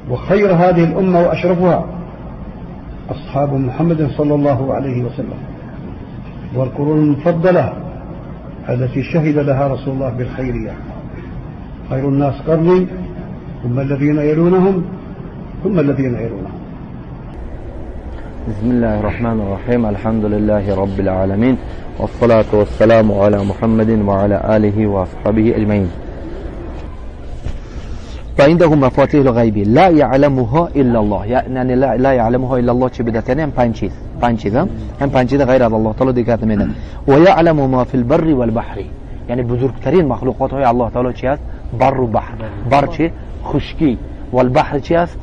وخير هذه الأمة وأشرفها أصحاب محمد صلى الله عليه وسلم، والقرون المفضلة التي شهد لها رسول الله بالخيرية. خير الناس قرني ثم الذين يلونهم ثم الذين يلونهم. بسم الله الرحمن الرحيم. الحمد لله رب العالمين، والصلاة والسلام على محمد وعلى آله وأصحابه أجمعين. فعنده مفاتيح الغيب لا يعلمها إلا الله. يعني لا يعلمها إلا الله چه بدهت؟ هم پنج چیز هم پنج چیز غیر از الله تعالی دیگه میدن. و یعلم ما فی البر والبحر، یعنی بزرگترین مخلوقات های الله تعالی چی است؟ بر و بحر. بر چی؟ خشکی. والبحر چی است؟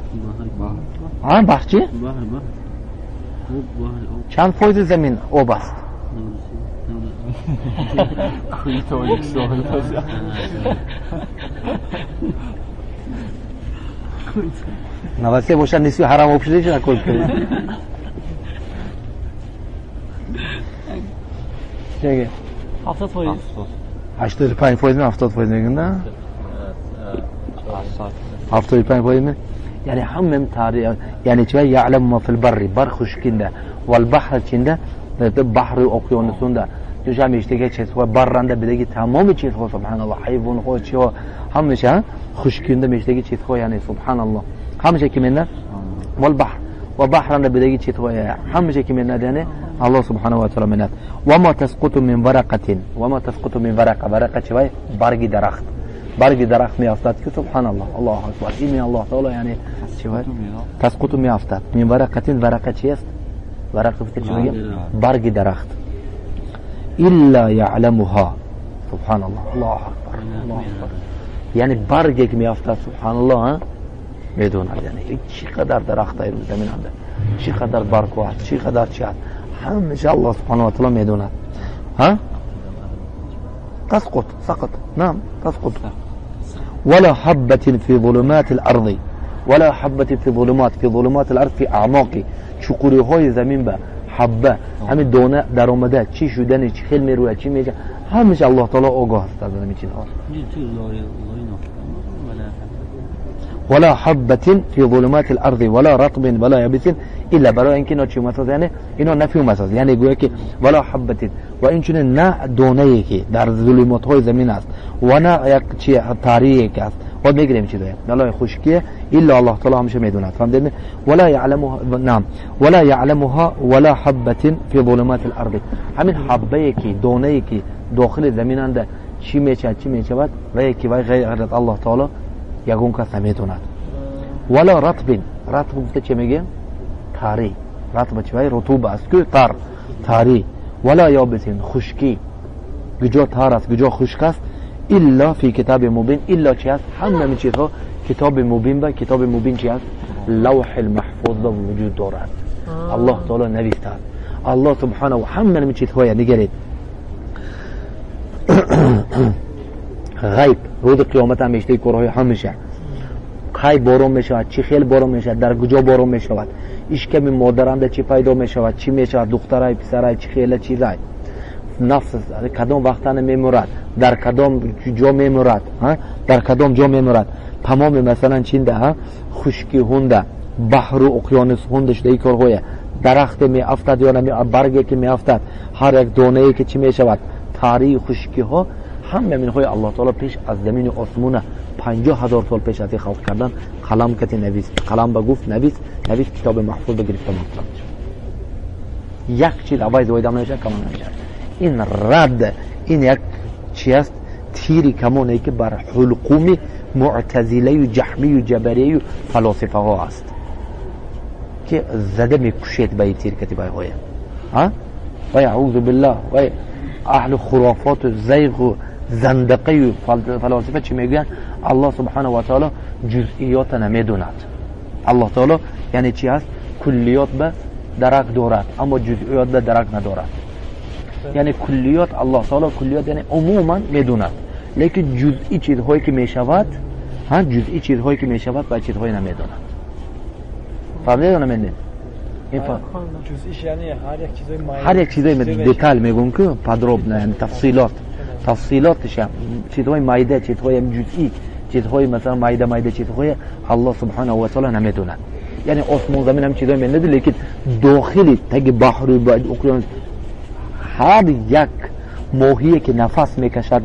بحر چی؟ چند فوز زمین آب است؟ نواسه باشن نیستی و حرام آب شده چه نکل کنید؟ چه 70%. 85% می 70% میگن نه؟ 75% می؟ یعنی همم تاریخ، یعنی چه یعلم ما فی البر، بر خشکینده، والبحر چنده، بحر و اقیانوسونده. جو جا میشته که چیزها برنده بدهی تمام چیزها سبحان الله، حیوان خود چیها همشه خشکینده میشته که چیزها، یعنی سبحان الله همشه که منه. والبحر و بحرنده بدهی چیزها همشه که منه، یعنی الله سبحانه و تعالی منه. و ما تسقط من ورقه، و ما تسقط من ورقه، ورقه چی وای؟ برگ درخت. برگ درخت می افتاد که سبحان الله، الله اکبر، این الله تعالی یعنی چی وای؟ تسقط می افتاد من ورقه. ورقه چی است؟ ورقه چی میگه؟ برگ درخت. الا یعلمها، سبحان الله، الله اکبر، الله اکبر. یعنی برگی که می افتاد سبحان الله میدونه، یعنی چقدر درخت های رو زمین هست، چقدر برگ هست، چقدر چی هست، همه الله سبحانه و تعالی میدونه. تسقط، سقط، نعم تسقط. ولا حبة في ظلمات الأرض، ولا حبة في ظلمات الأرض، في أعماق چقوری های زمین به حبه، همین دانه در آمده چی شدن، چی خیل میروه، چی میجه، همش الله تعالی آگاه است از همین چیزها. ولا حبة في ظلمات الأرض ولا رطب ولا يابس إلا، برای اینکه اینا چی مساز، یعنی اینا نفی و مساز، یعنی گویا که ولا حبة، و این چونه نه دانه‌ای که در ظلمات های زمین است و نه یک چی تاریک است و میگیم چیزه ولا خشکیه، الا الله تعالی همیشه میدونه. فهمیدین؟ ولا يعلمها، نعم، ولا يعلمها ولا حبة في ظلمات الأرض. همین حبه که دانه‌ای که داخل زمین انده چی میشه چی میشود و یکی غیر از الله تعالی یگون کس نمیدوند. ولا رطب، رطب گفته چه میگه؟ تاری. رطب چی؟ رطوبه است که تاری. ولا یابس، خشکی، گجا تار است گجا خشک است. الا فی کتاب مبین، الا چی است؟ همه چیزها کتاب مبین به. کتاب مبین چی است؟ لوح المحفوظ به وجود دارد، الله تعالی نوشته. الله سبحانه و همه چیزها نگرید. غیب روز قیامت هم میشته کارهای همیشه. کی بارون میشود، چی خیل بارون میشود، در کجا بارون میشود، اشکم مادرنده چی پیدا میشود، چی میشود، دخترای پسرای چی خیل چیزای، نفس کدام وقتانه میمورد، در کدام جا میمورد، در کدام جا میمورد. تمام مثلا چینده خشکی هونده، بحر و اقیانوس هونده شده ای کارهای، درخت می افتاد یا نمی، برگی که می افتاد، هر یک دانه ای که چی میشود، تاری خشکی ها، همه منهای الله تعالی پیش از زمین و آسمون 50,000 سال پیش از خلق کردن قلم کتی نویس، قلم به گفت نویس کتاب محفوظ بگرفته مطلب. یک چیز عوض ویدام نمیشه، کمان نمیشه. این رد، این یک چی است؟ تیری کمانه که بر حلقوم معتزله و جهمی و جبریه و فلاسفه ها است که زده میکشید به این تیر کتی بای های و اعوذ بالله و اهل خرافات و زیغ و زندقه و فلاسفه چی میگن؟ الله سبحانه و تعالی جزئیات نمیدوند. الله تعالی یعنی چی است؟ کلیات به درک دارد اما جزئیات به درک ندارد. یعنی کلیات الله تعالی کلیات یعنی عموما میدوند، لیکن جزئی چیزهایی که میشود، جزئی چیزهایی که میشود با چیزهایی نمیدوند. فهمیدید یا نمیدونید؟ این جزئیش یعنی هر یک چیزای دیتیل میگم که پدروب نه، یعنی تفصیلاتش چیزهای مایده، چیزهای جزئی چیزهای مثلا مایده چیزهای الله سبحانه و تعالی نمیدونه. یعنی آسمان زمین هم چیزایی میدونه، لیکن داخلی تگ بحر و اقیانوس هر یک ماهی که نفس میکشد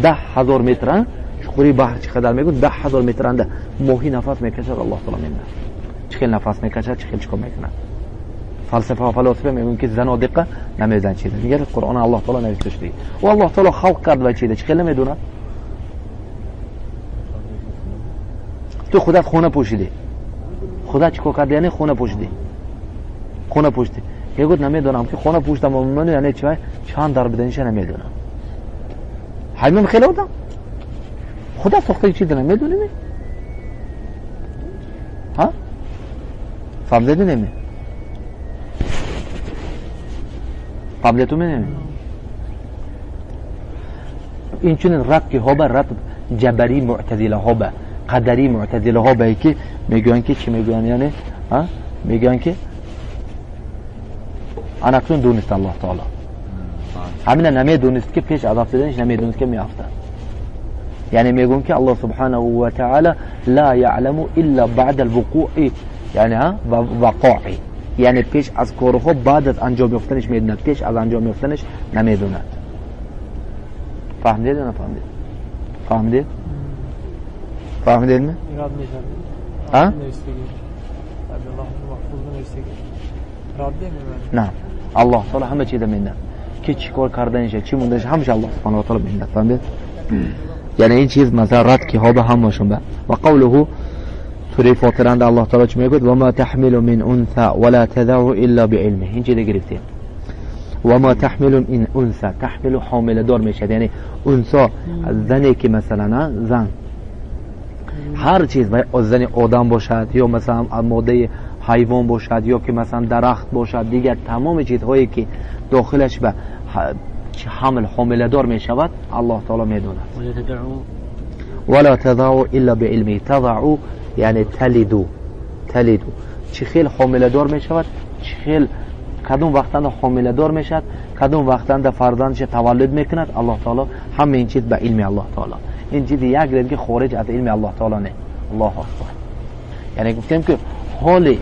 10,000 متر، شخوری بحر چقدر میگن 10,000 متر انده ماهی نفس میکشد، الله تعالی میدونه چخیل نفس میکشد، چخیل چیکار میکنه. فلسفه و فلاسفه میگن که زنادقه نمیدونن چیزی، میگه قرآن الله تعالی نوشته و الله تعالی خلق کرد و چیزی چخیل نمیدونه. تو خودت خونه پوشیدی، خدا چیکار کرد؟ یعنی خونه پوشیدی، خونه پوشیدی. یه گفت نمیدونم که خونه پوشیدم و من یعنی چند در بدنش نمیدونم. همین خیلی بودم خدا ساخته چیزی نمیدونی می؟ ها؟ فهمیدی نمی؟ فهمیدی تو نمی؟ این چون رد که ها به رد جبری معتزله ها به قدری معتزله ها به که میگن که چی میگن؟ یعنی ها میگن که اناکسون دونست الله تعالی، همین نمیدونست که پیش از افتادنش نمیدونست که میافته. یعنی میگن که الله سبحانه و تعالی لا يعلم الا بعد الوقوع، یعنی ها وقوع، یعنی پیش از کارها بعد از انجام یافتنش میدونه، پیش از انجام یافتنش نمیدونه. فهمیدید نه فهمیدید؟ فهمیدید؟ فهمیدید نه؟ ایراد میشه. ها؟ نوشته الله محفوظ نوشته. راد نمیشه. نه الله تعالی همه چیز میدونه که چیکار کردنشه چی موندهش همش الله سبحانه و تعالی میدونه. فهمیدید؟ یعنی این چیز مثلا رد که ها به همشون به و قوله سوره فاطر اند الله تعالی چی میگه؟ و ما تحمل من انثى ولا تذر الا بعلمه. این چیز گرفتیم. و ما تحمل این انثى، تحمل حامل دار میشه، یعنی انثى زنی که مثلا زن هر چیز از زن آدم باشد یا مثلا ماده حیوان باشد یا که مثلا درخت باشد، دیگر تمام چیزهایی که داخلش به حمل حامل دار می شود الله تعالی میدونه. ولا تضع الا بعلمه. تضع یعنی تلدو چه خیل حامل دار می شود، چه خیل کدوم وقتا حامل دار می شود، کدوم وقتا فرزندش تولد میکند، الله تعالی همه این چیز به علم الله تعالی. این چیز یک رنگ که خارج از علم الله تعالی نه. الله اکبر. یعنی گفتیم که حالی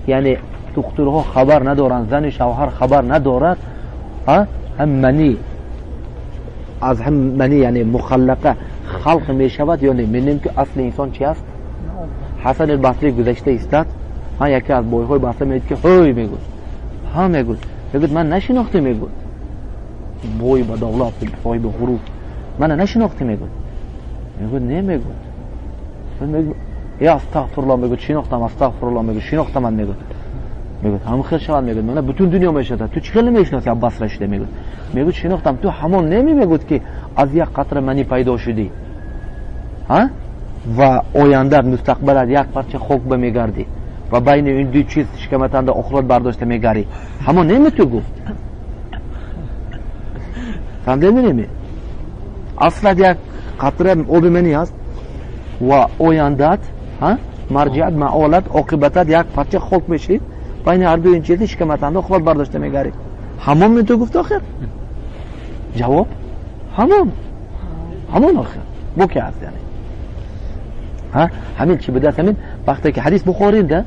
یعنی دکترها خبر ندارن، زن شوهر خبر ندارد، هم منی از هم منی یعنی مخلقه خلق می شود یا نه. می‌بینیم که اصل انسان چی است؟ حسن البصری گذشته استاد، یکی از بایهای بصری میگه که هوی میگه، میگه من نشناخته، میگه بوی با دولت بوی به غرور من نشناخته، میگه نمیگه یا استغفر الله، میگه شناختم، استغفر الله، میگه شناختم، من میگه هم خیر شود، میگه من بتون دنیا میشناسم، تو چه نمیشناسی عباس رشته، میگه شناختم، تو همون نمیگه که از یک قطره منی پیدا شدی ها و آینده مستقبل یک پارچه خاک به میگردی و بین این دو چیز شکمتند اخرات برداشته میگری، همون نمیتو گفت. فهمیدی؟ اصلا یک قطره آب منی است و آیندت مرجعت معالت عاقبتت یک پارچه خاک میشی، بین هر دو این چیزی شکمتند اخرات برداشته میگری، همون میتو گفت آخر؟ جواب همون آخر بو که هست. یعنی همین چی بده همین وقتی که حدیث بخاری ده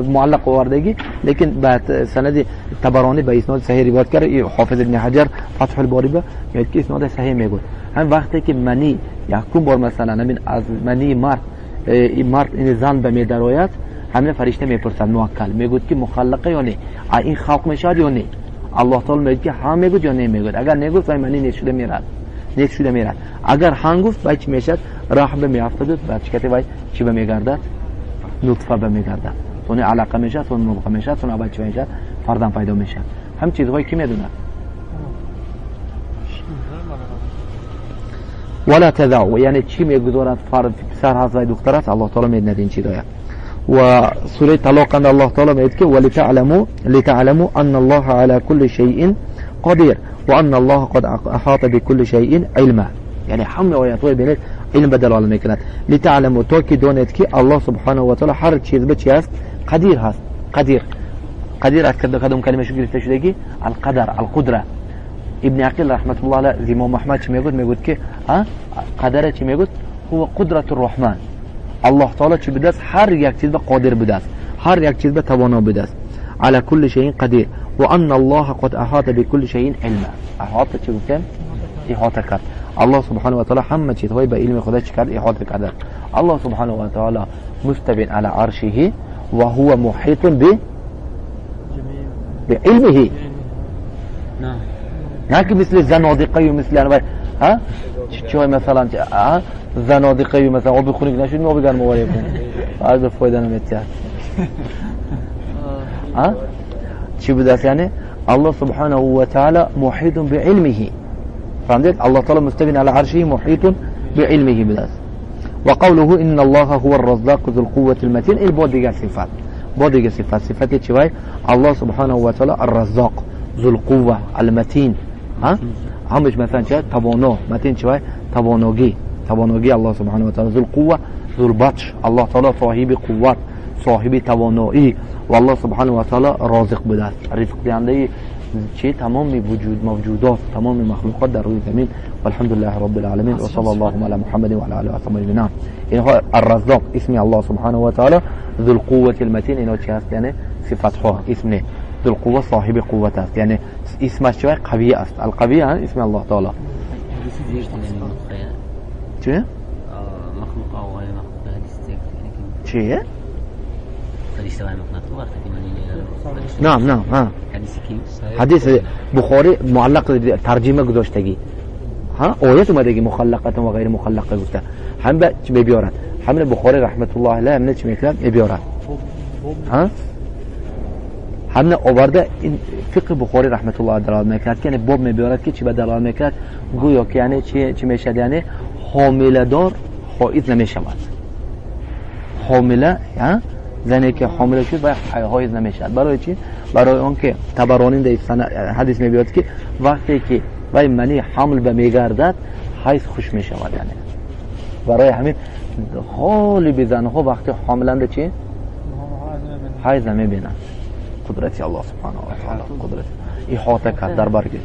معلق آوردگی، لیکن بعد سند طبرانی به اسناد صحیح روایت کرده، حافظ ابن حجر فتح الباری به میگه که اسناد صحیح میگه. هم وقتی که منی یکم بار مثلا همین از منی مرد این زن به میدرآید، همین فرشته میپرسن موکل، میگه که مخلقه یا نه، این خلق میشد یا نه. الله تعالی میگه که ها میگه یا نه میگه. اگر نگفت منی نشده میرد، اگر ها گفت باید چی میشد؟ رحم میافتاد، بعد چیکار باید چی به میگردد؟ نطفه به میگردد، اون علاقه میشه، اون مضغه میشه، اون بعد چی میشه؟ فرزند پیدا میشه. هم چیزهایی که میدونه. ولا تذع یعنی چی میگذارد فرد پسر هست و دختر است، الله تعالی میدونه این چیزا. و سوره طلاق اند الله تعالی میگه که ولتعلموا ان الله على كل شيء قدير وان الله قد احاط بكل شيء علما. یعنی همه آیات‌های بین علم به دلالت میکند. لتعلموا تو که دانید که الله سبحانه و تعالی هر چیز به چی است؟ قدیر هست. قدیر از کدوم کلمه شو گرفته شده؟ القدر، القدره. ابن عقیل رحمت الله علیه امام احمد چی میگفت که قدر چی میگفت هو قدرت الرحمن. الله تعالی چی بوده است؟ هر یک چیز به قادر بوده است، هر یک چیز به توانا بوده است. على كل شيء قدير وان الله قد احاط بكل شيء علما. احاطه چی گفتم؟ احاطه کرد. الله سبحانه و تعالی همه چیزهای به علم خدا چی کرد؟ احاطه کرد. الله سبحانه و تعالی مستوی على عرشه و هو محيط بعلمه. نه که مثل زنادقه و مثل انواع چای مثلا زنادقه مثلا آب خونک نشد ما بگن مبارک کن از فایده نمیاد. چی بوده است؟ یعنی الله سبحانه و تعالی محیط بعلمه. فهمتید؟ الله تعالی مستوی علی عرشه محیط بعلمه بوده است. و قوله ان الله هو الرزاق ذو القوة المتين. این با دیگه صفت، با دیگه صفتی چی وای؟ الله سبحانه و تعالی الرزاق ذو القوة المتين. همش مثلا چه؟ توانا. متین چی وای؟ تواناگی الله سبحانه و تعالی. ذو القوة ذو البطش. الله تعالی صاحب قوت، صاحب توانایی و الله سبحانه و تعالی رازق بوده است، رزق دهنده چه؟ تمام موجودات، تمام مخلوقات در روی زمین. والحمدلله رب العالمین و صلی الله علی محمد و علی آله و صحبه اجمعین. اینها الرزاق اسم الله سبحانه و تعالی. ذو القوة المتین اینا چی هست؟ یعنی صفت ها، اسم نه. ذو القوة صاحب قوت است، یعنی اسمش چه؟ قوی است. القوی اسم الله تعالی. چه؟ مخلوق او غیر مخلوق چیه؟ فرشته و مخلوق وقتی نعم حدیث بخاری معلق ترجمه گذاشتگی آیت اومدگی مخلقات و غیر مخلقه گفته هم به بیارن. همین بخاری رحمت الله علیه همین چی میکرد؟ بیارن. همین آورده این فقه بخاری رحمت الله دلالت میکرد که یعنی باب میبیارد که چی به دلالت میکرد؟ گویا که یعنی چی میشد؟ یعنی حامله دار حائض نمیشود. حامله زنی که حامله شد باید حائض نمیشد. برای چی؟ برای اون که طبرانی در حدیث میگوید که وقتی که وای منی حمل به میگردد حیض خوش میشود. یعنی برای همین حالی به زنها وقتی حاملند چی؟ حیض نمیبینند. قدرت الله سبحانه و تعالی، قدرت احاطه کرد در برگه.